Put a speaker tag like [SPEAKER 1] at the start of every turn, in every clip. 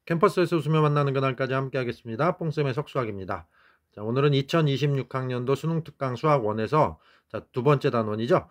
[SPEAKER 1] 캠퍼스에서 웃으며 만나는 그날까지 함께 하겠습니다. 뽕쌤의 석수학입니다. 자, 오늘은 2026학년도 수능 특강 수학 1에서 자, 두 번째 단원이죠.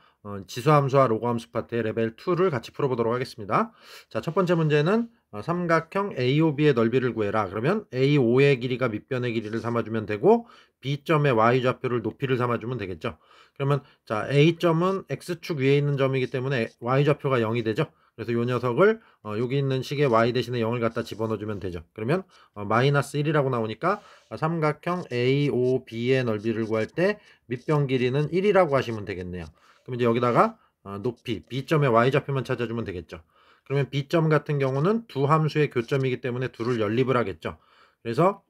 [SPEAKER 1] 지수함수와 로그함수 파트의 레벨 2를 같이 풀어보도록 하겠습니다. 자, 첫 번째 문제는 삼각형 AOB의 넓이를 구해라. 그러면 A5의 길이가 밑변의 길이를 삼아주면 되고 B점의 Y좌표를 높이를 삼아주면 되겠죠. 그러면 자, A점은 X축 위에 있는 점이기 때문에 Y좌표가 0이 되죠. 그래서 이 녀석을 여기 있는 식에 y 대신에 0을 갖다 집어넣어주면 되죠. 그러면 마이너스 1이라고 나오니까 삼각형 AOB의 넓이를 구할 때 밑변 길이는 1이라고 하시면 되겠네요. 그럼 이제 여기다가 높이 B점의 y좌표만 찾아주면 되겠죠. 그러면 B점 같은 경우는 두 함수의 교점이기 때문에 둘을 연립을 하겠죠. 그래서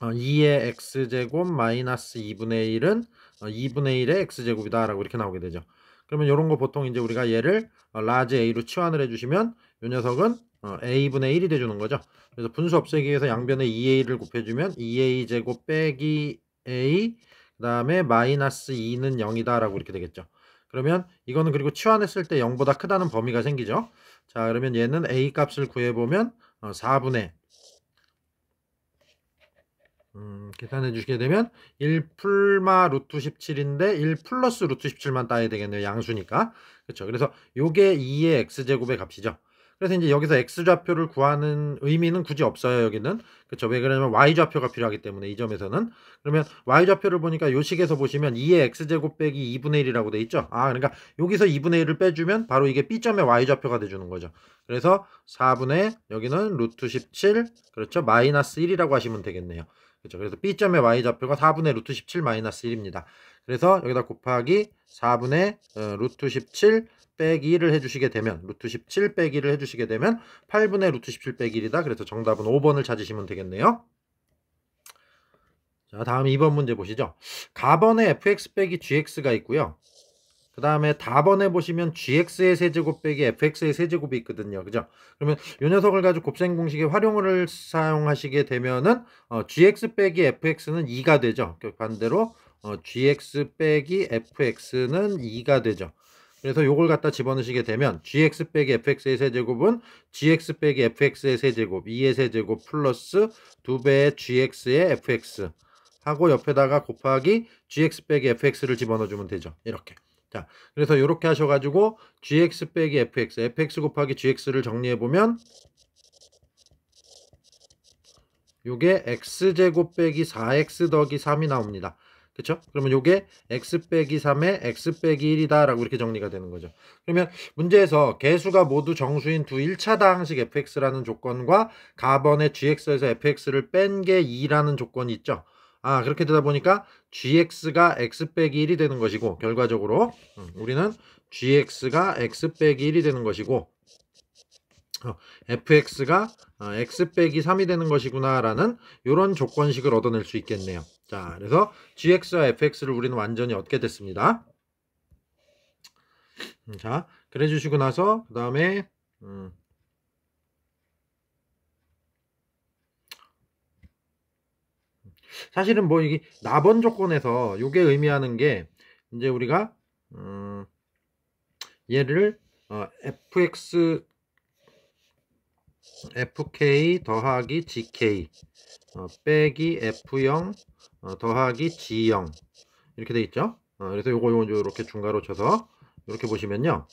[SPEAKER 1] 2의 x제곱 마이너스 2분의 1은 2분의 1의 x제곱이다 라고 이렇게 나오게 되죠. 그러면 이런 거 보통 이제 우리가 얘를 라지 a로 치환을 해주시면 이 녀석은 a분의 1이 돼주는 거죠. 그래서 분수 없애기 위해서 양변에 2a를 곱해주면 2a 제곱 빼기 a 그 다음에 마이너스 2는 0이다 라고 이렇게 되겠죠. 그러면 이거는 그리고 치환했을 때 0보다 크다는 범위가 생기죠. 자, 그러면 얘는 a 값을 구해보면 4분의 계산해 주시게 되면 1 풀마 루트 17인데 1 플러스 루트 17만 따야 되겠네요. 양수니까. 그렇죠. 그래서 요게 2의 x제곱의 값이죠. 그래서 이제 여기서 x좌표를 구하는 의미는 굳이 없어요. 여기는. 그렇죠. 왜 그러냐면 y좌표가 필요하기 때문에 이 점에서는. 그러면 y좌표를 보니까 요 식에서 보시면 2의 x제곱 빼기 2분의 1이라고 돼 있죠. 그러니까 여기서 2분의 1을 빼주면 바로 이게 b점의 y좌표가 돼주는 거죠. 그래서 4분의 여기는 루트 17 그렇죠. 마이너스 1이라고 하시면 되겠네요. 그렇죠. 그래서 B점의 Y좌표가 4분의 루트 17 마이너스 1입니다. 그래서 여기다 곱하기 4분의 루트 17 빼기 1을 해주시게 되면 루트 17 빼기 1을 해주시게 되면 8분의 루트 17 빼기 1이다. 그래서 정답은 5번을 찾으시면 되겠네요. 자, 다음 2번 문제 보시죠. 가번에 fx 빼기 gx가 있고요. 그 다음에 다번에 보시면 gx의 세제곱 빼기 fx의 세제곱이 있거든요. 그죠? 그러면 이 녀석을 가지고 곱셈 공식의 활용을 사용하시게 되면은 gx 빼기 fx는 2가 되죠. 반대로 gx 빼기 fx는 2가 되죠. 그래서 요걸 갖다 집어넣으시게 되면 gx 빼기 fx의 세제곱은 gx 빼기 fx의 세제곱 2의 세제곱 플러스 2배의 gx의 fx 하고 옆에다가 곱하기 gx 빼기 fx를 집어넣어주면 되죠. 이렇게. 자, 그래서 이렇게 하셔가지고 gx 빼기 fx 곱하기 gx를 정리해보면 요게 x제곱 빼기 4x 더하기 3이 나옵니다. 그쵸? 그러면 요게 x 빼기 3에 x 빼기 1이다 라고 이렇게 정리가 되는 거죠. 그러면 문제에서 개수가 모두 정수인 두 1차다 항식 fx라는 조건과 가번의 gx에서 fx를 뺀 게 2라는 조건이 있죠. 그렇게 되다 보니까 gx가 x 빼기 1이 되는 것이고 결과적으로 우리는 gx가 x 빼기 1이 되는 것이고 fx가 x 빼기 3이 되는 것이구나 라는 이런 조건식을 얻어낼 수 있겠네요. 자, 그래서 gx와 fx를 우리는 완전히 얻게 됐습니다. 자, 그래 주시고 나서 그 다음에 사실은 뭐 이게 나번 조건에서 이게 의미하는 게 이제 우리가 얘를 fx fk 더하기 gk 빼기 f0 더하기 g0 이렇게 돼 있죠. 그래서 요거 이렇게 중괄호 쳐서 이렇게 보시면요.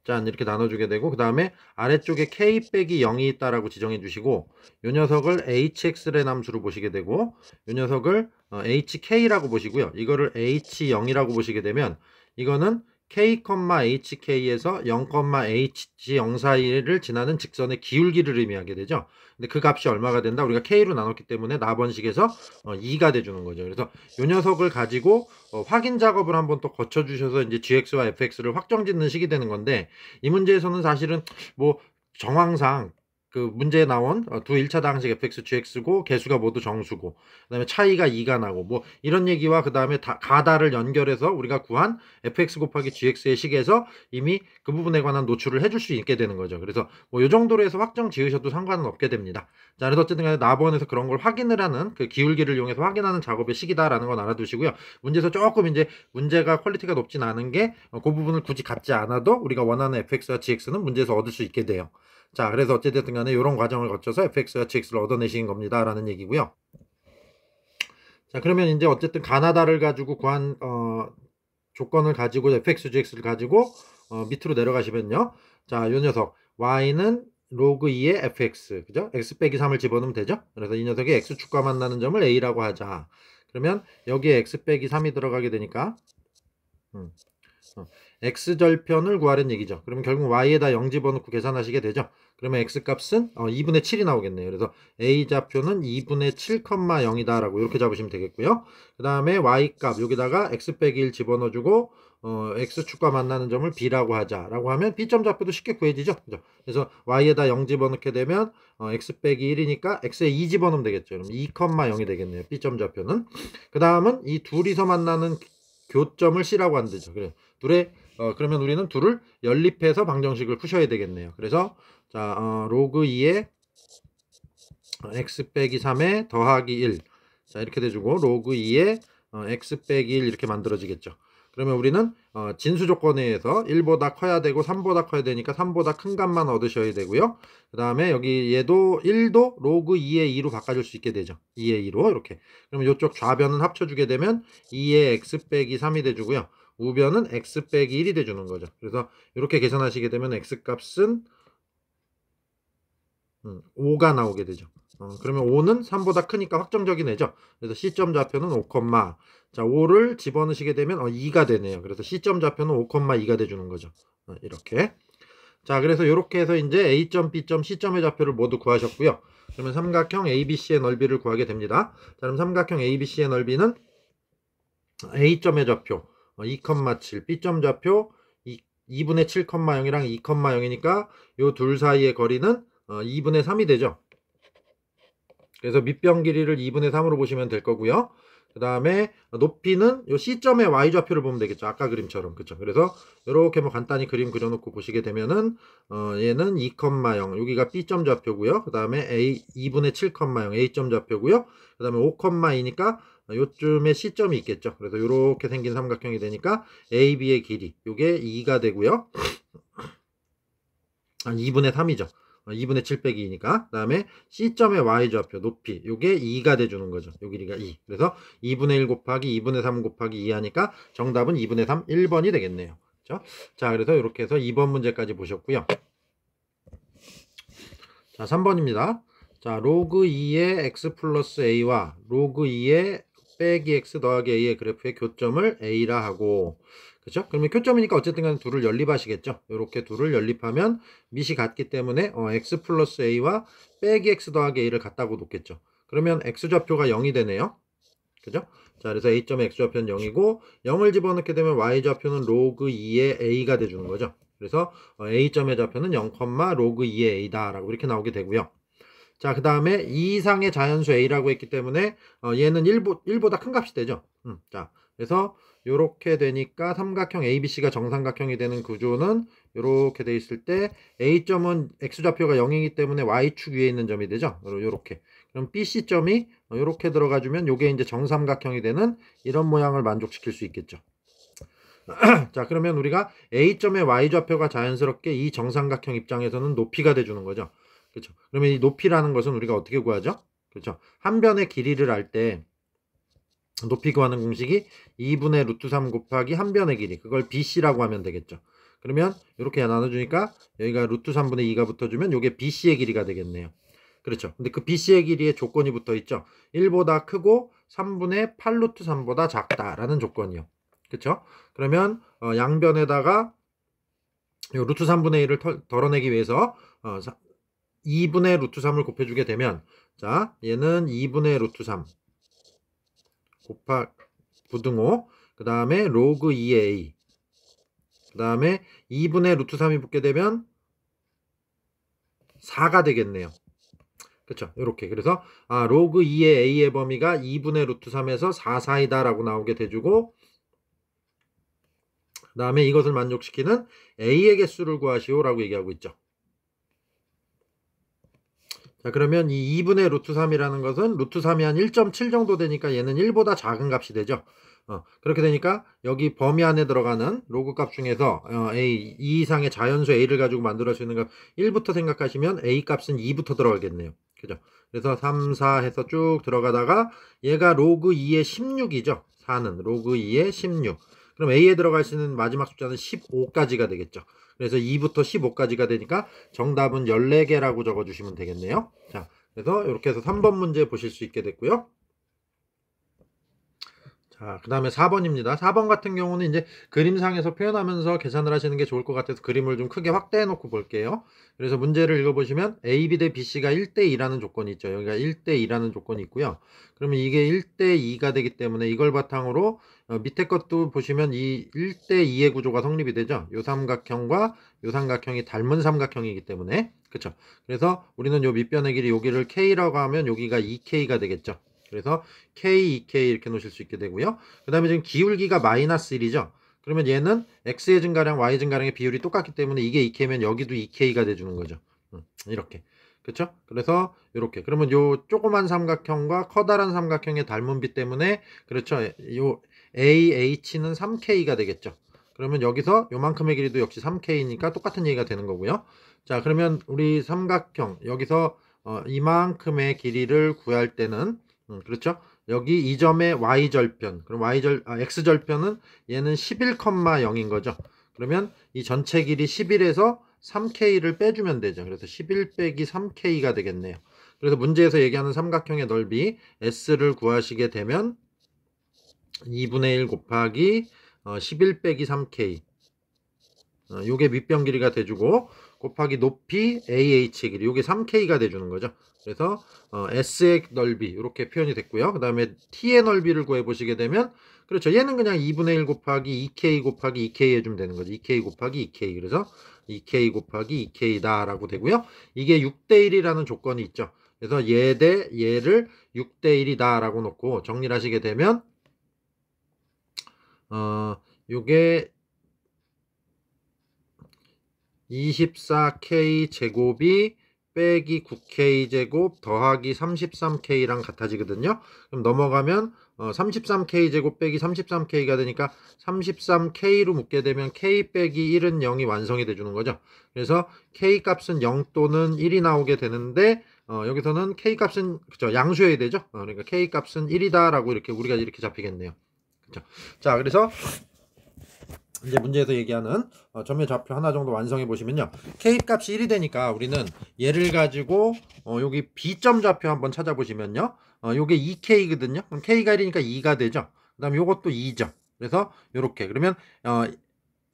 [SPEAKER 1] 짠 이렇게 나눠주게 되고 그 다음에 아래쪽에 k 빼기 0이 있다라고 지정해 주시고 이 녀석을 hx의 함수로 보시게 되고 이 녀석을 hk라고 보시고요. 이거를 h0이라고 보시게 되면 이거는 k, hk에서 0, h0 사이를 지나는 직선의 기울기를 의미하게 되죠. 근데 그 값이 얼마가 된다? 우리가 k로 나눴기 때문에 나번식에서 2가 돼주는 거죠. 그래서 이 녀석을 가지고 확인 작업을 한번 또 거쳐주셔서 이제 gx와 fx를 확정짓는 식이 되는 건데 이 문제에서는 사실은 뭐 정황상 그 문제에 나온 두 1차다 항식 fx, gx고 개수가 모두 정수고 그 다음에 차이가 2가 나고 뭐 이런 얘기와 그 다음에 가다를 연결해서 우리가 구한 fx 곱하기 gx의 식에서 이미 그 부분에 관한 노출을 해줄 수 있게 되는 거죠. 그래서 뭐 이 정도로 해서 확정 지으셔도 상관은 없게 됩니다. 자, 그래서 어쨌든 간에 나번에서 그런 걸 확인을 하는 그 기울기를 이용해서 확인하는 작업의 식이다라는 건 알아두시고요. 문제에서 조금 이제 문제가 퀄리티가 높진 않은 게 그 부분을 굳이 갖지 않아도 우리가 원하는 fx와 gx는 문제에서 얻을 수 있게 돼요. 자, 그래서 어찌됐든 간에 이런 과정을 거쳐서 fx와 gx를 얻어내신 겁니다 라는 얘기고요. 자, 그러면 이제 어쨌든 가나다를 가지고 구한 조건을 가지고 fx, gx를 가지고 밑으로 내려가시면요. 자, 요 녀석 y는 로그 2의 fx, 그죠? x 빼기 3을 집어넣으면 되죠? 그래서 이 녀석이 x축과 만나는 점을 a라고 하자. 그러면 여기에 x 빼기 3이 들어가게 되니까 x절편을 구하는 얘기죠. 그러면 결국 y에다 0 집어넣고 계산하시게 되죠. 그러면 x값은 2분의 7이 나오겠네요. 그래서 a좌표는 2분의 7,0이다 라고 이렇게 잡으시면 되겠고요. 그 다음에 y값 여기다가 x 빼기 1 집어넣어주고 x축과 만나는 점을 b라고 하자 라고 하면 b점 좌표도 쉽게 구해지죠. 그죠? 그래서 y에다 0 집어넣게 되면 x 빼기 1이니까 x에 2 집어넣으면 되겠죠. 그럼 2,0이 되겠네요. b점 좌표는. 그 다음은 이 둘이서 만나는 교점을 c라고 한대죠. 그래. 그러면 우리는 둘을 연립해서 방정식을 푸셔야 되겠네요. 그래서 자, 로그 2에 x 빼기 3에 더하기 1. 자, 이렇게 돼주고 로그 2에 x 빼기 1 이렇게 만들어지겠죠. 그러면 우리는 진수 조건에 의해서 1보다 커야 되고 3보다 커야 되니까 3보다 큰 값만 얻으셔야 되고요. 그 다음에 여기 얘도 1도 로그 2의 2로 바꿔줄 수 있게 되죠. 2의 2로 이렇게. 그러면 이쪽 좌변은 합쳐주게 되면 2의 x 빼기 3이 돼주고요. 우변은 x 빼기 1이 돼주는 거죠. 그래서 이렇게 계산하시게 되면 x값은 5가 나오게 되죠. 그러면 5는 3보다 크니까 확정적인 애죠. 그래서 C점 좌표는 5, 자, 5를 집어넣으시게 되면 2가 되네요. 그래서 C점 좌표는 5,2가 돼주는 거죠. 이렇게. 자, 그래서 이렇게 해서 이제 A점, B점, C점의 좌표를 모두 구하셨고요. 그러면 삼각형 ABC의 넓이를 구하게 됩니다. 자, 그럼 삼각형 ABC의 넓이는 A점의 좌표 2,7, B점 좌표 2분의 7,0이랑 2,0이니까 요 둘 사이의 거리는 2분의 3이 되죠. 그래서 밑변 길이를 2분의 3으로 보시면 될 거고요. 그 다음에 높이는 요 C점의 Y좌표를 보면 되겠죠. 아까 그림처럼. 그쵸. 그래서 이렇게 뭐 간단히 그림 그려놓고 보시게 되면은 얘는 2,0 여기가 B점 좌표고요. 그 다음에 2분의 7,0 A점 좌표고요. 그 다음에 5,2니까 요쯤에 C점이 있겠죠. 그래서 이렇게 생긴 삼각형이 되니까 AB의 길이 요게 2가 되고요. 2분의 3이죠. 2분의 7 빼기 2니까. 그 다음에 C점의 Y좌표 높이 요게 2가 돼주는 거죠. 요 길이가 2. 그래서 2분의 1 곱하기 2분의 3 곱하기 2 하니까 정답은 2분의 3 1번이 되겠네요. 그렇죠? 자, 그래서 이렇게 해서 2번 문제까지 보셨고요. 자, 3번입니다. 자, 로그 2의 x 플러스 a와 로그 2의 빼기 x 더하기 a의 그래프의 교점을 a라 하고, 그렇죠? 그러면 교점이니까 어쨌든 간에 둘을 연립하시겠죠. 이렇게 둘을 연립하면 밑이 같기 때문에 x 플러스 a와 빼기 x 더하기 a를 같다고 놓겠죠. 그러면 x좌표가 0이 되네요. 그죠? 자, 그래서 a점의 x좌표는 0이고 0을 집어넣게 되면 y좌표는 로그 2의 a가 돼주는 거죠. 그래서 a점의 좌표는 0, 로그 2의 a다 라고 이렇게 나오게 되고요. 자, 그 다음에 2 이상의 자연수 a라고 했기 때문에 얘는 1보다 큰 값이 되죠. 자, 그래서 이렇게 되니까 삼각형 ABC가 정삼각형이 되는 구조는 이렇게 돼 있을 때 A점은 X좌표가 0이기 때문에 Y축 위에 있는 점이 되죠. 이렇게. 그럼 BC점이 이렇게 들어가주면 이게 이제 정삼각형이 되는 이런 모양을 만족시킬 수 있겠죠. 자, 그러면 우리가 A점의 Y좌표가 자연스럽게 이 정삼각형 입장에서는 높이가 돼주는 거죠. 그렇죠. 그러면 이 높이라는 것은 우리가 어떻게 구하죠? 그렇죠. 한 변의 길이를 알 때 높이 구하는 공식이 2분의 루트 3 곱하기 한 변의 길이, 그걸 BC라고 하면 되겠죠. 그러면 이렇게 나눠주니까 여기가 루트 3분의 2가 붙어주면 이게 BC의 길이가 되겠네요. 그렇죠. 근데 그 BC의 길이에 조건이 붙어 있죠. 1보다 크고 3분의 8 루트 3보다 작다라는 조건이요. 그렇죠. 그러면 양변에다가 요 루트 3분의 1을 덜어내기 위해서 2분의 루트 3을 곱해주게 되면, 자, 얘는 2분의 루트 3 부등호, 그 다음에 로그 2의 a, 그 다음에 2분의 루트 3이 붙게 되면 4가 되겠네요. 그렇죠. 이렇게. 그래서 로그 2의 a의 범위가 2분의 루트 3에서 4 사이다 라고 나오게 돼주고, 그 다음에 이것을 만족시키는 a의 개수를 구하시오 라고 얘기하고 있죠. 자, 그러면 이 2분의 루트 3이라는 것은 루트 3이 한 1.7 정도 되니까 얘는 1보다 작은 값이 되죠. 그렇게 되니까 여기 범위 안에 들어가는 로그 값 중에서 a, 이 이상의 자연수 a를 가지고 만들어질 수 있는 값 1부터 생각하시면 a 값은 2부터 들어가겠네요. 그죠? 그래서 3, 4 해서 쭉 들어가다가 얘가 로그 2의 16이죠. 4는 로그 2의 16. 그럼 a에 들어갈 수 있는 마지막 숫자는 15까지가 되겠죠. 그래서 2부터 15까지가 되니까 정답은 14개라고 적어주시면 되겠네요. 자, 그래서 이렇게 해서 3번 문제 보실 수 있게 됐고요. 자, 그 다음에 4번입니다. 4번 같은 경우는 이제 그림상에서 표현하면서 계산을 하시는 게 좋을 것 같아서 그림을 좀 크게 확대해 놓고 볼게요. 그래서 문제를 읽어보시면 AB 대 BC가 1대2라는 조건이 있죠. 여기가 1대2라는 조건이 있고요. 그러면 이게 1대2가 되기 때문에 이걸 바탕으로 밑에 것도 보시면 이 1대2의 구조가 성립이 되죠. 요 삼각형과 요 삼각형이 닮은 삼각형이기 때문에. 그쵸. 그래서 우리는 요 밑변의 길이 여기를 K라고 하면 여기가 2K가 되겠죠. 그래서 K, 2K 이렇게 놓으실 수 있게 되고요. 그 다음에 지금 기울기가 마이너스 1이죠. 그러면 얘는 X의 증가량, Y의 증가량의 비율이 똑같기 때문에 이게 2K면 여기도 2K가 돼주는 거죠. 이렇게. 그쵸? 그래서 이렇게. 그러면 요 조그만 삼각형과 커다란 삼각형의 닮은 비 때문에 그렇죠. 요 AH는 3K가 되겠죠. 그러면 여기서 요만큼의 길이도 역시 3K니까 똑같은 얘기가 되는 거고요. 자, 그러면 우리 삼각형 여기서 이만큼의 길이를 구할 때는 그렇죠? 여기 이 점의 y절편, 그럼 x절편은 얘는 11,0인 거죠. 그러면 이 전체 길이 11에서 3k를 빼주면 되죠. 그래서 11 빼기 3k가 되겠네요. 그래서 문제에서 얘기하는 삼각형의 넓이 s를 구하시게 되면 2분의 1 곱하기 11 빼기 3k 요게 밑변 길이가 돼주고 곱하기 높이 AH의 길이 요게 3K가 돼주는 거죠. 그래서 S의 넓이 이렇게 표현이 됐고요. 그 다음에 T의 넓이를 구해보시게 되면 그렇죠. 얘는 그냥 2분의 1 곱하기 2K 곱하기 2K 해주면 되는 거죠. 2K 곱하기 2K. 그래서 2K 곱하기 2K다 라고 되고요. 이게 6대1이라는 조건이 있죠. 그래서 얘 대 얘를 6대1이다 라고 놓고 정리를 하시게 되면 요게 24K 제곱이 빼기 9K 제곱 더하기 33K랑 같아지거든요. 그럼 넘어가면 33K 제곱 빼기 33K가 되니까 33K로 묶게 되면 K 빼기 1은 0이 완성이 돼주는 거죠. 그래서 K 값은 0 또는 1이 나오게 되는데 여기서는 K 값은 그쵸 양수여야 되죠. 그러니까 K 값은 1이다 라고 이렇게 우리가 이렇게 잡히겠네요. 그쵸. 자, 그래서 이제 문제에서 얘기하는 점의 좌표 하나 정도 완성해 보시면요. K 값이 1이 되니까 우리는 얘를 가지고 여기 B점 좌표 한번 찾아보시면요. 요게 2K거든요. 그럼 K가 1이니까 2가 되죠. 그 다음에 요것도 2죠. 그래서 요렇게 그러면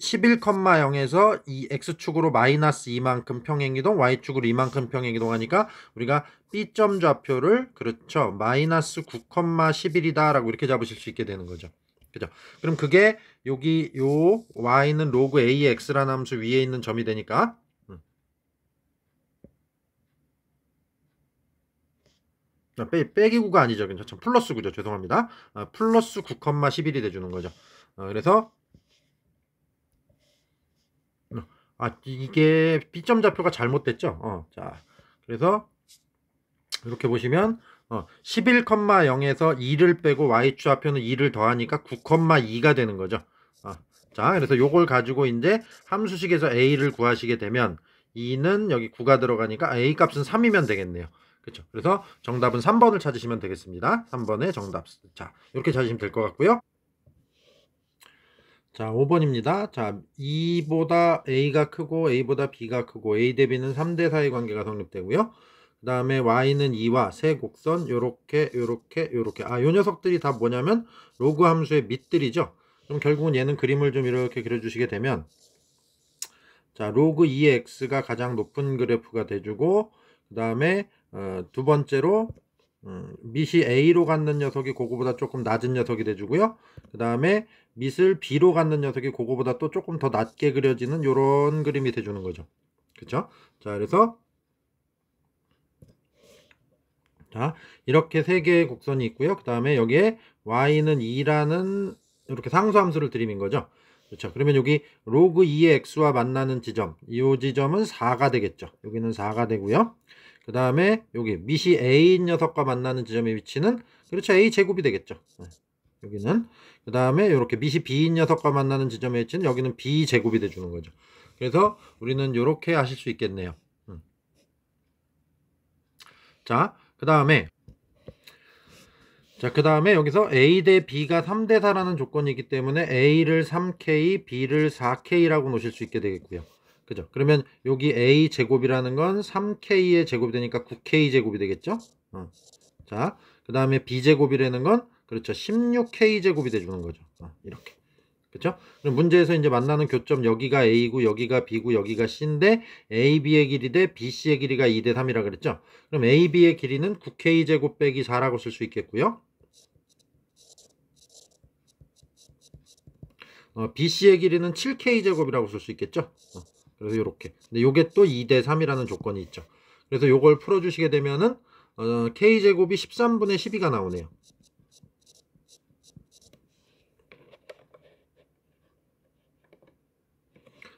[SPEAKER 1] 11,0에서 이 X축으로 마이너스 이만큼 평행이동, Y축으로 이만큼 평행이동 하니까 우리가 B점 좌표를 그렇죠. 마이너스 9,11이다 라고 이렇게 잡으실 수 있게 되는 거죠. 그죠? 그럼 그게 여기 요 y는 로그 ax라는 함수 위에 있는 점이 되니까 빼기 9가 아니죠. 참 플러스 9죠. 죄송합니다. 플러스 9,11이 돼주는 거죠. 그래서 이게 B점 좌표가 잘못됐죠. 자, 그래서 이렇게 보시면 11,0에서 2를 빼고 y좌표는 2를 더하니까 9,2가 되는 거죠. 자, 그래서 요걸 가지고 이제 함수식에서 a를 구하시게 되면 2는 여기 9가 들어가니까 a 값은 3이면 되겠네요. 그렇죠. 그래서 정답은 3번을 찾으시면 되겠습니다. 3번의 정답. 자, 이렇게 찾으시면 될 것 같고요. 자, 5번입니다. 자, 2보다 a가 크고 a보다 b가 크고 a 대 b는 3대 4의 관계가 성립되고요. 그 다음에 y는 2와 세 곡선 요렇게 요 녀석들이 다 뭐냐면 로그 함수의 밑들이죠. 그럼 결국은 얘는 그림을 좀 이렇게 그려주시게 되면 자, 로그 2의 x가 가장 높은 그래프가 돼주고 그 다음에 두 번째로 밑이 a로 갖는 녀석이 그거보다 조금 낮은 녀석이 돼주고요. 그 다음에 밑을 b로 갖는 녀석이 그거보다 또 조금 더 낮게 그려지는 요런 그림이 돼주는 거죠. 그쵸? 자, 그래서 자, 이렇게 세 개의 곡선이 있고요. 그 다음에 여기에 y는 2라는 이렇게 상수함수를 들이민 거죠. 그렇죠. 그러면 여기 로그 2의 x와 만나는 지점, 이 지점은 4가 되겠죠. 여기는 4가 되고요. 그 다음에 여기 밑이 a인 녀석과 만나는 지점의 위치는 그렇죠. a 제곱이 되겠죠. 여기는. 그 다음에 이렇게 밑이 b인 녀석과 만나는 지점의 h는 여기는 b 제곱이 돼주는 거죠. 그래서 우리는 이렇게 하실 수 있겠네요. 자, 그 다음에 여기서 A 대 B가 3대 4라는 조건이기 때문에 A를 3K, B를 4K라고 놓으실 수 있게 되겠고요. 그죠? 그러면 여기 A 제곱이라는 건 3K의 제곱이 되니까 9K 제곱이 되겠죠? 자, 그 다음에 B 제곱이라는 건 그렇죠. 16K 제곱이 돼주는 거죠. 이렇게. 그렇죠? 그럼 문제에서 이제 만나는 교점 여기가 A고 여기가 B고 여기가 C인데 AB의 길이 대 BC의 길이가 2 대 3이라 그랬죠? 그럼 AB의 길이는 9K 제곱 빼기 4라고 쓸 수 있겠고요. BC의 길이는 7K 제곱이라고 쓸 수 있겠죠? 그래서 이렇게. 근데 요게 또 2 대 3이라는 조건이 있죠. 그래서 요걸 풀어주시게 되면은 K 제곱이 13분의 12가 나오네요.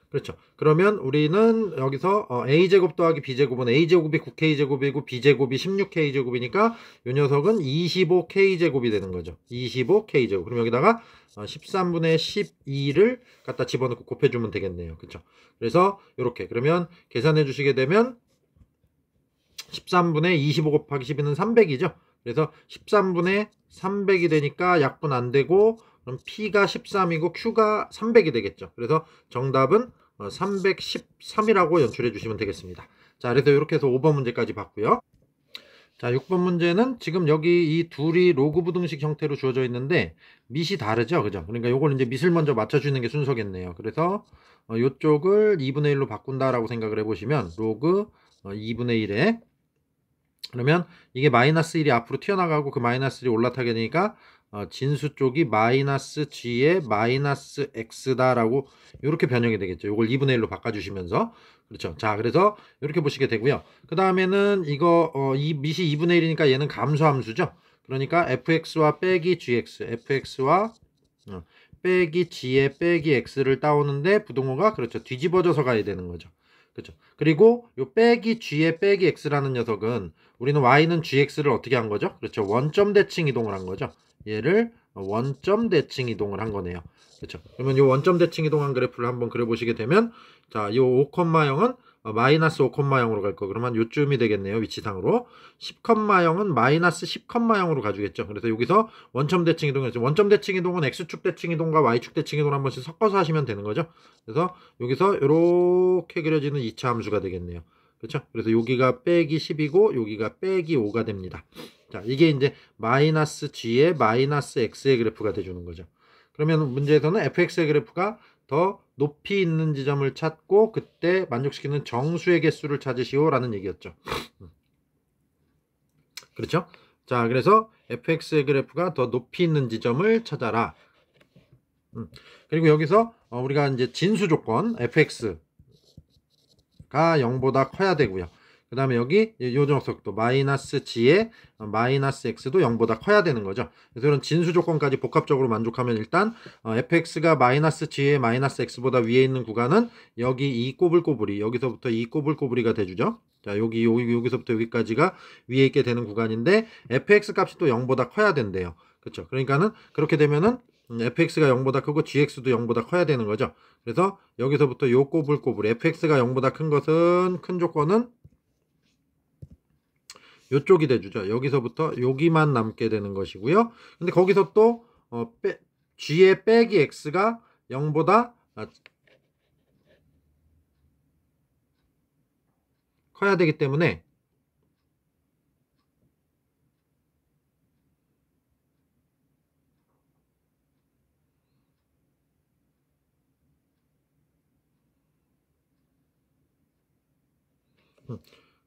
[SPEAKER 1] 그렇죠. 그러면 우리는 여기서 A제곱 더하기 B제곱은 A제곱이 9K제곱이고 B제곱이 16K제곱이니까 이 녀석은 25K제곱이 되는 거죠. 25K제곱. 그럼 여기다가 13분의 12를 갖다 집어넣고 곱해주면 되겠네요. 그렇죠. 그래서 이렇게 그러면 계산해 주시게 되면 13분의 25 곱하기 12는 300이죠. 그래서 13분의 300이 되니까 약분 안 되고 그럼 P가 13이고 Q가 300이 되겠죠. 그래서 정답은 313이라고 연출해 주시면 되겠습니다. 자, 그래서 이렇게 해서 5번 문제까지 봤고요. 자, 6번 문제는 지금 여기 이 둘이 로그 부등식 형태로 주어져 있는데 밑이 다르죠. 그죠? 그러니까 요걸 이제 밑을 먼저 맞춰주는 게 순서겠네요. 그래서 요쪽을 2분의 1로 바꾼다라고 생각을 해보시면 로그 2분의 1에 그러면 이게 마이너스 1이 앞으로 튀어나가고 그 마이너스 1이 올라타게 되니까 진수 쪽이 마이너스 g의 마이너스 x다라고 이렇게 변형이 되겠죠. 이걸 2분의 1로 바꿔주시면서 그렇죠. 자, 그래서 이렇게 보시게 되고요. 그 다음에는 이거 이 밑이 2분의 1이니까 얘는 감소함수죠. 그러니까 fx와 빼기 gx, fx와 빼기 g의 빼기 x를 따오는데 부동호가 그렇죠. 뒤집어져서 가야 되는 거죠. 그렇죠. 그리고 요 빼기 g의 빼기 x라는 녀석은 우리는 y는 gx를 어떻게 한 거죠? 그렇죠. 원점 대칭 이동을 한 거죠. 얘를 원점 대칭 이동을 한 거네요. 그렇죠. 그러면 요 원점 대칭 이동한 그래프를 한번 그려보시게 되면 자, 요 5,0은 마이너스 5,0으로 갈 거. 그러면 요쯤이 되겠네요. 위치상으로. 10,0은 마이너스 10,0으로 가주겠죠. 그래서 여기서 원점 대칭 이동이죠. 원점 대칭 이동은 x축 대칭 이동과 y축 대칭 이동을 한 번씩 섞어서 하시면 되는 거죠. 그래서 여기서 이렇게 그려지는 2차 함수가 되겠네요. 그렇죠? 그래서 여기가 빼기 10이고 여기가 빼기 5가 됩니다. 자, 이게 이제 마이너스 g의 마이너스 x의 그래프가 돼주는 거죠. 그러면 문제에서는 fx의 그래프가 더 높이 있는 지점을 찾고 그때 만족시키는 정수의 개수를 찾으시오라는 얘기였죠. 그렇죠? 자, 그래서 fx의 그래프가 더 높이 있는 지점을 찾아라. 그리고 여기서 우리가 이제 진수 조건 fx가 0보다 커야 되고요. 그 다음에 여기 요 녀석도 마이너스 g의 마이너스 x도 0보다 커야 되는 거죠. 그래서 이런 진수 조건까지 복합적으로 만족하면 일단 fx가 마이너스 g의 마이너스 x보다 위에 있는 구간은 여기 이 꼬불꼬불이 여기서부터 이 꼬불꼬불이가 돼주죠. 자, 여기서부터 여기까지가 위에 있게 되는 구간인데 fx 값이 또 0보다 커야 된대요. 그렇죠. 그러니까는 그렇게 되면은 fx가 0보다 크고 gx도 0보다 커야 되는 거죠. 그래서 여기서부터 요 꼬불꼬불 fx가 0보다 큰 것은 큰 조건은 요쪽이 돼주죠. 여기서부터 여기만 남게 되는 것이고요. 근데 거기서 또 g의 빼기 x가 0보다 커야 되기 때문에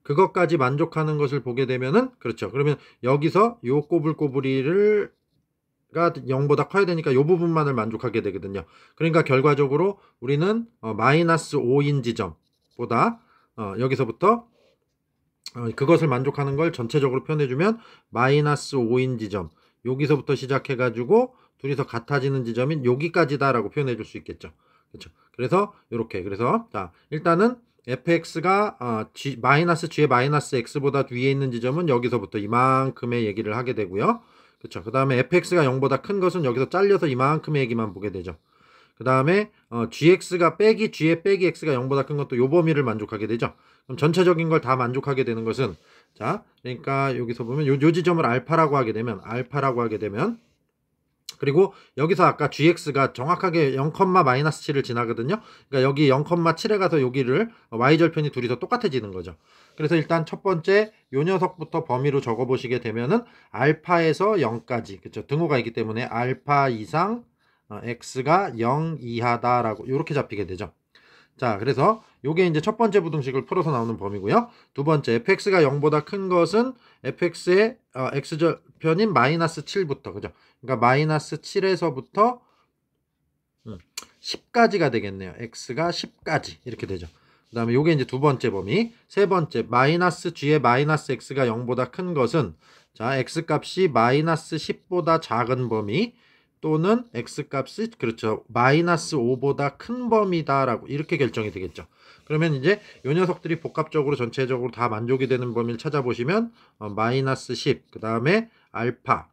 [SPEAKER 1] 그것까지 만족하는 것을 보게 되면은 그렇죠. 그러면 여기서 요 꼬불꼬부리를 가 0보다 커야 되니까 요 부분만을 만족하게 되거든요. 그러니까 결과적으로 우리는 마이너스 5인 지점보다 여기서부터 그것을 만족하는 걸 전체적으로 표현해주면 마이너스 5인 지점 여기서부터 시작해가지고 둘이서 같아지는 지점인 여기까지다라고 표현해 줄 수 있겠죠. 그렇죠. 그래서 이렇게 그래서 자 일단은 fx가 마이너스 g의 마이너스 x보다 위에 있는 지점은 여기서부터 이만큼의 얘기를 하게 되고요. 그쵸. 그 다음에 fx가 0보다 큰 것은 여기서 잘려서 이만큼의 얘기만 보게 되죠. 그 다음에 gx가 빼기 g의 빼기 x가 0보다 큰 것도 요 범위를 만족하게 되죠. 그럼 전체적인 걸 다 만족하게 되는 것은, 자, 그러니까 여기서 보면 요 지점을 알파라고 하게 되면, 그리고 여기서 아까 gx가 정확하게 0,-7을 지나거든요. 그러니까 여기 0,7에 가서 여기를 y절편이 둘이서 똑같아지는 거죠. 그래서 일단 첫 번째 요 녀석부터 범위로 적어 보시게 되면은 알파에서 0까지, 그쵸, 등호가 있기 때문에 알파 이상 x가 0 이하다라고 이렇게 잡히게 되죠. 자, 그래서 요게 이제 첫 번째 부등식을 풀어서 나오는 범위고요. 두 번째 fx가 0보다 큰 것은 fx의 x절편인 마이너스 7부터, 그죠? 그러니까 마이너스 7에서부터 10까지가 되겠네요. x가 10까지 이렇게 되죠. 그 다음에 요게 이제 두 번째 범위. 세 번째 마이너스 g의 마이너스 x가 0보다 큰 것은, 자, x값이 마이너스 10보다 작은 범위 또는 x값이, 그렇죠, 마이너스 5보다 큰 범위다라고 이렇게 결정이 되겠죠. 그러면 이제 요 녀석들이 복합적으로 전체적으로 다 만족이 되는 범위를 찾아보시면 마이너스 10, 그 다음에 알파,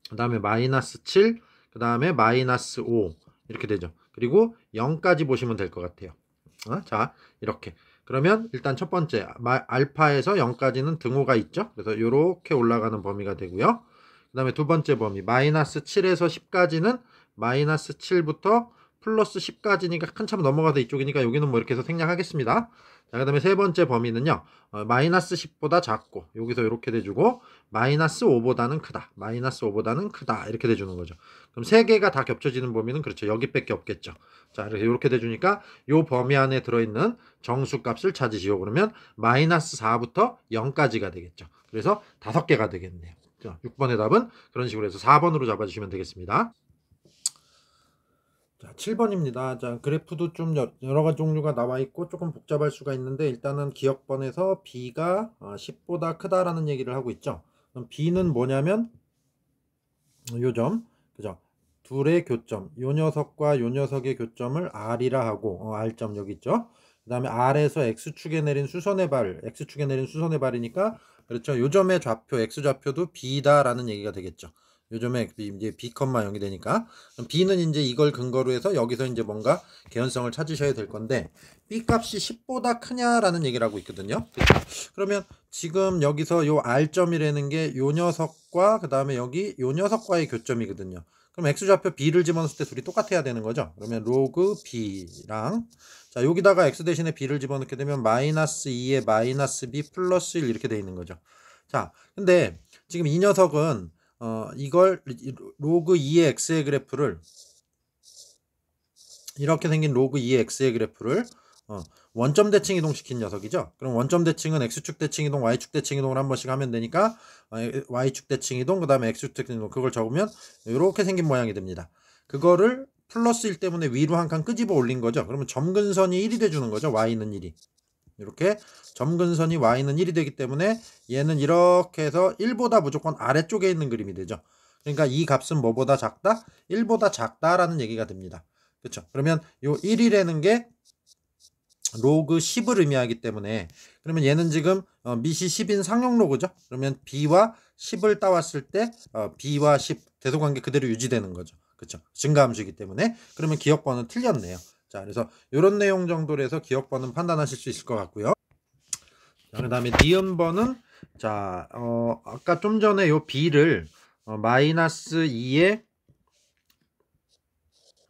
[SPEAKER 1] 그 다음에 마이너스 7, 그 다음에 마이너스 5 이렇게 되죠. 그리고 0까지 보시면 될 것 같아요. 자, 이렇게. 그러면 일단 첫 번째 알파에서 0까지는 등호가 있죠. 그래서 이렇게 올라가는 범위가 되고요. 그 다음에 두 번째 범위 마이너스 7에서 10까지는 마이너스 7부터 플러스 10까지니까 한참 넘어가서 이쪽이니까 여기는 뭐 이렇게 해서 생략하겠습니다. 자, 그 다음에 세 번째 범위는요, 마이너스 10보다 작고 여기서 이렇게 돼주고 마이너스 5보다는 크다, 마이너스 5보다는 크다 이렇게 돼주는 거죠. 그럼 세 개가 다 겹쳐지는 범위는, 그렇죠, 여기밖에 없겠죠. 자, 이렇게 돼주니까 요 범위 안에 들어있는 정수값을 찾으시오. 그러면 마이너스 4부터 0까지가 되겠죠. 그래서 5개가 되겠네요. 자, 6번의 답은 그런 식으로 해서 4번으로 잡아주시면 되겠습니다. 자, 7번입니다. 자, 그래프도 좀 여러 가지 종류가 나와 있고 조금 복잡할 수가 있는데, 일단은 기억번에서 b가 10보다 크다라는 얘기를 하고 있죠. 그럼 b는 뭐냐면 요 점, 그죠? 둘의 교점, 요 녀석과 요 녀석의 교점을 r이라 하고, r점 여기 있죠. 그 다음에 r에서 x축에 내린 수선의 발, x축에 내린 수선의 발이니까, 그렇죠, 요 점의 좌표, x좌표도 b다라는 얘기가 되겠죠. 요점에 이제 b, 0이 되니까, 그럼 b는 이제 이걸 근거로 해서 여기서 이제 뭔가 개연성을 찾으셔야 될 건데, b 값이 10보다 크냐라는 얘기를 하고 있거든요. 그렇죠? 그러면 지금 여기서 요 r점이라는 게 요 녀석과 그 다음에 여기 요 녀석과의 교점이거든요. 그럼 x좌표 b를 집어넣을 때 둘이 똑같아야 되는 거죠. 그러면 로그 b랑, 자, 여기다가 x 대신에 b를 집어넣게 되면 마이너스 2에 마이너스 b 플러스 1 이렇게 돼 있는 거죠. 자, 근데 지금 이 녀석은 이걸 로그 2의 x의 그래프를, 이렇게 생긴 로그 2의 x의 그래프를 원점 대칭 이동시킨 녀석이죠. 그럼 원점 대칭은 x축 대칭 이동, y축 대칭 이동을 한 번씩 하면 되니까 y축 대칭 이동, 그 다음에 x축 대칭 이동, 그걸 적으면 이렇게 생긴 모양이 됩니다. 그거를 플러스 1 때문에 위로 한 칸 끄집어 올린 거죠. 그러면 점근선이 1이 돼주는 거죠. y는 1이. 이렇게 점근선이 y는 1이 되기 때문에 얘는 이렇게 해서 1보다 무조건 아래쪽에 있는 그림이 되죠. 그러니까 이 값은 뭐보다 작다? 1보다 작다라는 얘기가 됩니다. 그렇죠? 그러면 요 1이라는 게 로그 10을 의미하기 때문에, 그러면 얘는 지금 밑이 10인 상용로그죠. 그러면 b와 10을 따왔을 때 b와 10 대소관계 그대로 유지되는 거죠. 그렇죠? 증가함수이기 때문에. 그러면 기억번은 틀렸네요. 자, 그래서 이런 내용 정도로 해서 기억번은 판단하실 수 있을 것 같고요. 자, 그 다음에 니은번은, 자, 아까 좀 전에 요 b를 마이너스 2에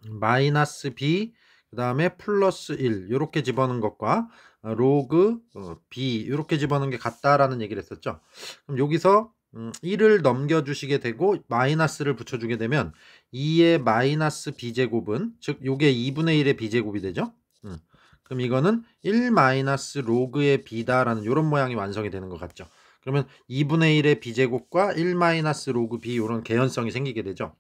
[SPEAKER 1] 마이너스 b, 그 다음에 플러스 1 이렇게 집어넣은 것과 로그 b 이렇게 집어넣은 게 같다라는 얘기를 했었죠. 그럼 여기서 1을 넘겨주시게 되고 마이너스를 붙여주게 되면 2의 마이너스 b제곱은, 즉 요게 2분의 1의 b제곱이 되죠. 그럼 이거는 1 마이너스 로그의 b다라는 이런 모양이 완성이 되는 것 같죠. 그러면 2분의 1의 b제곱과 1 마이너스 로그 b 이런 개연성이 생기게 되죠.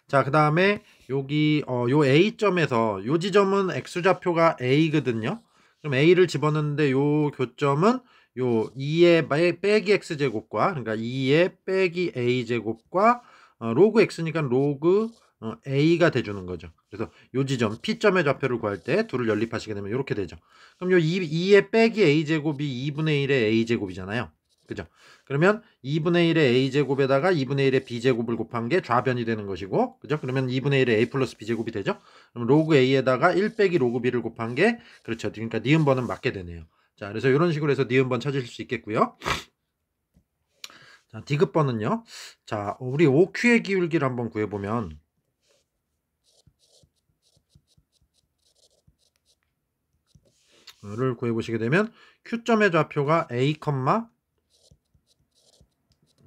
[SPEAKER 1] 자, 그 다음에 여기 요 A점에서 요 지점은 x좌표가 A거든요. 그럼 A를 집어넣는데 요 교점은 요 2의 빼기 x제곱과, 그러니까 2의 빼기 a제곱과 로그 x니까 로그 a가 돼주는 거죠. 그래서 요 지점 P점의 좌표를 구할 때 둘을 연립하시게 되면 이렇게 되죠. 그럼 요 2의 빼기 a제곱이 2분의 1의 a제곱이잖아요. 그죠? 그러면 2분의 1의 a제곱에다가 2분의 1의 b제곱을 곱한 게 좌변이 되는 것이고, 그죠? 그러면 2분의 1의 a 플러스 b제곱이 되죠? 그럼 로그 a에다가 1 빼기 로그 b를 곱한 게, 그렇죠. 그러니까 니은번은 맞게 되네요. 자, 그래서 이런 식으로 해서 니은번 찾으실 수 있겠고요. 자, 디귿번은요. 자, 우리 OQ의 기울기를 한번 구해보면, 를 구해보시게 되면 Q점의 좌표가 a,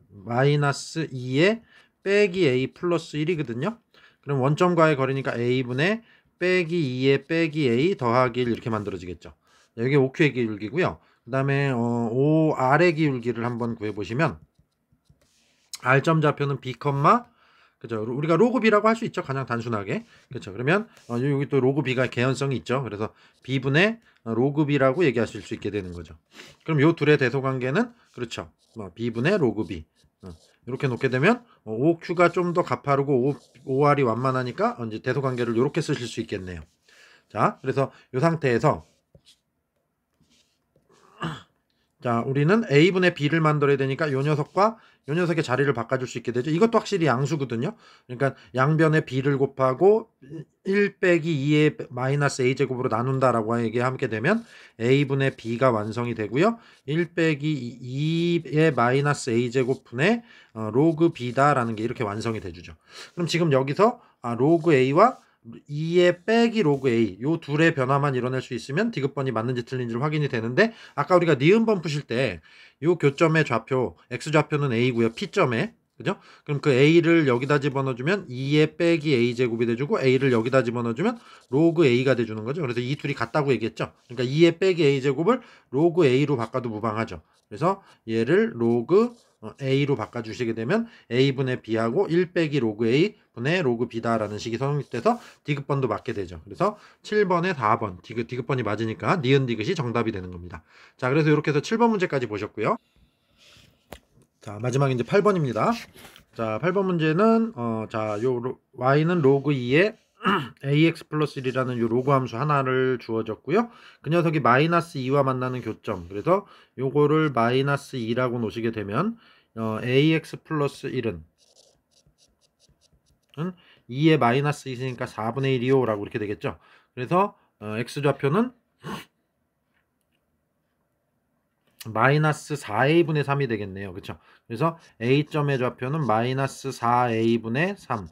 [SPEAKER 1] 마이너스 2에 빼기 a 플러스 1이거든요. 그럼 원점과의 거리니까 a분의 빼기 2에 빼기 a 더하기 1 이렇게 만들어지겠죠. 여기 OQ의 기울기고요. 그 다음에 OR의 기울기를 한번 구해보시면 R점 좌표는 b, 그죠? 우리가 로그 b라고 할 수 있죠. 가장 단순하게. 그렇죠. 그러면 여기 또 로그 b가 개연성이 있죠. 그래서 b분의 로그 b라고 얘기하실 수 있게 되는 거죠. 그럼 요 둘의 대소 관계는 그렇죠. b분의 로그 b. 이렇게 놓게 되면 OQ가 좀 더 가파르고 OR이 완만하니까 이제 대소 관계를 이렇게 쓰실 수 있겠네요. 자, 그래서 이 상태에서 자, 우리는 a분의 b를 만들어야 되니까 요 녀석과 요 녀석의 자리를 바꿔줄 수 있게 되죠. 이것도 확실히 양수거든요. 그러니까 양변에 b를 곱하고 1 빼기 2의 마이너스 a제곱으로 나눈다라고 얘기하게 되면 a분의 b가 완성이 되고요. 1 빼기 2의 마이너스 a제곱분의 로그 b다라는 게 이렇게 완성이 돼주죠. 그럼 지금 여기서 로그 a와 2의 빼기 로그 a 요 둘의 변화만 이뤄낼 수 있으면 디귿번이 맞는지 틀린지를 확인이 되는데, 아까 우리가 니은번 푸실 때 요 교점의 좌표 x좌표는 a고요. p점에, 그죠? 그럼 그 a를 여기다 집어넣어주면 2의 빼기 a제곱이 돼주고 a를 여기다 집어넣어주면 로그 a가 돼주는 거죠. 그래서 이 둘이 같다고 얘기했죠. 그러니까 2의 빼기 a제곱을 로그 a로 바꿔도 무방하죠. 그래서 얘를 로그 a로 바꿔주시게 되면 a분의 b하고 1 빼기 로그 a 분의 로그 b다라는 식이 성립돼서 디귿번도 맞게 되죠. 그래서 7번에 4번 디귿번이 맞으니까 니은 디귿이 정답이 되는 겁니다. 자, 그래서 이렇게 해서 7번 문제까지 보셨고요. 자, 마지막 이제 8번입니다. 자, 8번 문제는 자, 요 y는 로그 2에 ax 플러스 1이라는 요 로그 함수 하나를 주어졌고요. 그 녀석이 마이너스 2와 만나는 교점. 그래서 요거를 마이너스 2라고 놓으시게 되면 ax 플러스 1은 2에 마이너스 2있으니까 4분의 1이요 라고 이렇게 되겠죠. 그래서 x좌표는 마이너스 4a분의 3이 되겠네요. 그렇죠? 그래서 a점의 좌표는 마이너스 4a분의 3,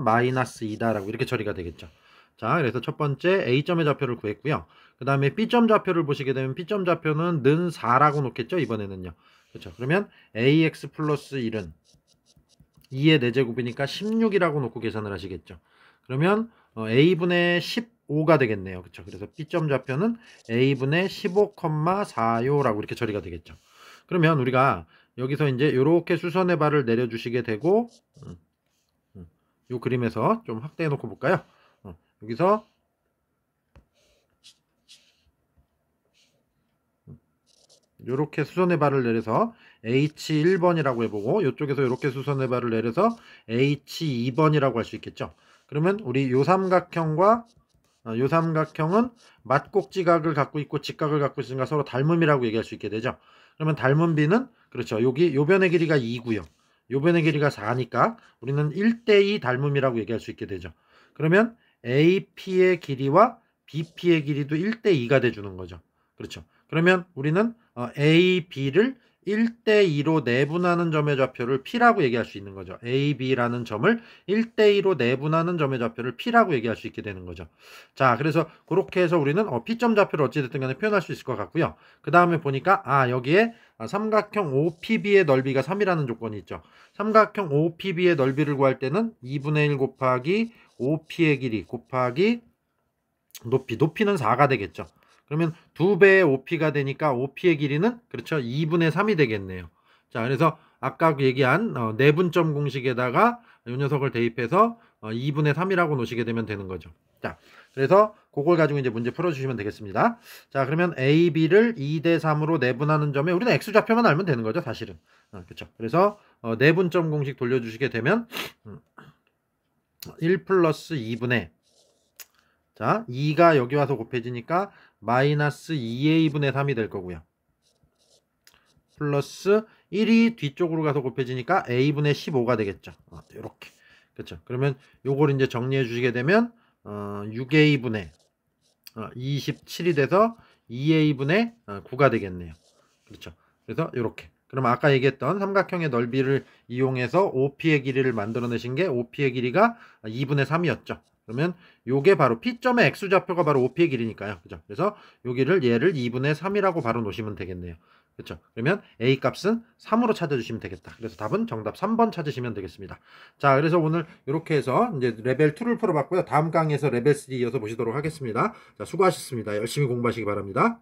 [SPEAKER 1] 마이너스 2다라고 이렇게 처리가 되겠죠. 자, 그래서 첫 번째 a점의 좌표를 구했고요. 그 다음에 b점 좌표를 보시게 되면 b점 좌표는 는 4라고 놓겠죠. 이번에는요. 그렇죠? 그러면 ax 플러스 1은 2의 4제곱이니까 16이라고 놓고 계산을 하시겠죠. 그러면 a분의 15가 되겠네요. 그렇죠? 그래서 b점 좌표는 a분의 15,4요라고 이렇게 처리가 되겠죠. 그러면 우리가 여기서 이제 이렇게 수선의 발을 내려주시게 되고 이 그림에서 좀 확대해 놓고 볼까요? 여기서 이렇게 수선의 발을 내려서 H1번이라고 해보고 이쪽에서 이렇게 수선의 발을 내려서 H2번이라고 할 수 있겠죠. 그러면 우리 요 삼각형과 요 삼각형은 맞꼭지각을 갖고 있고 직각을 갖고 있으니까 서로 닮음이라고 얘기할 수 있게 되죠. 그러면 닮은 비는 그렇죠. 여기 요 변의 길이가 2고요. 요 변의 길이가 4니까 우리는 1대2 닮음이라고 얘기할 수 있게 되죠. 그러면 AP의 길이와 BP의 길이도 1대2가 돼주는 거죠. 그렇죠. 그러면 우리는 A, B를 1대2로 내분하는 점의 좌표를 P라고 얘기할 수 있는 거죠. A, B라는 점을 1대2로 내분하는 점의 좌표를 P라고 얘기할 수 있게 되는 거죠. 자, 그래서 그렇게 해서 우리는 P점 좌표를 어찌됐든 간에 표현할 수 있을 것 같고요. 그 다음에 보니까 여기에 삼각형 OPB의 넓이가 3이라는 조건이 있죠. 삼각형 OPB의 넓이를 구할 때는 2분의 1 곱하기 OP의 길이 곱하기 높이는 4가 되겠죠. 그러면 2배의 OP가 되니까 OP의 길이는 그렇죠 2분의 3이 되겠네요. 자, 그래서 아까 얘기한 내분점 공식에다가 이 녀석을 대입해서 2분의 3이라고 놓으시게 되면 되는 거죠. 자, 그래서 그걸 가지고 이제 문제 풀어주시면 되겠습니다. 자, 그러면 A, B를 2대 3으로 내분하는 점에 우리는 X좌표만 알면 되는 거죠, 사실은. 그렇죠. 그래서 내분점 공식 돌려주시게 되면 1 플러스 2분의 자, 2가 여기 와서 곱해지니까 마이너스 2a분의 3이 될 거고요. 플러스 1이 뒤쪽으로 가서 곱해지니까 a분의 15가 되겠죠. 이렇게. 그렇죠. 그러면 요걸 이제 정리해 주시게 되면 6a분의 27이 돼서 2a분의 9가 되겠네요. 그렇죠. 그래서 이렇게. 그럼 아까 얘기했던 삼각형의 넓이를 이용해서 OP의 길이를 만들어내신 게 OP의 길이가 2분의 3이었죠. 그러면 요게 바로 P점의 X좌표가 바로 OP의 길이니까요. 그죠? 그래서 여기를 얘를 2분의 3이라고 바로 놓으시면 되겠네요. 그렇죠? 그러면 A 값은 3으로 찾아주시면 되겠다. 그래서 답은 정답 3번 찾으시면 되겠습니다. 자, 그래서 오늘 이렇게 해서 이제 레벨 2를 풀어봤고요. 다음 강의에서 레벨 3 이어서 보시도록 하겠습니다. 자, 수고하셨습니다. 열심히 공부하시기 바랍니다.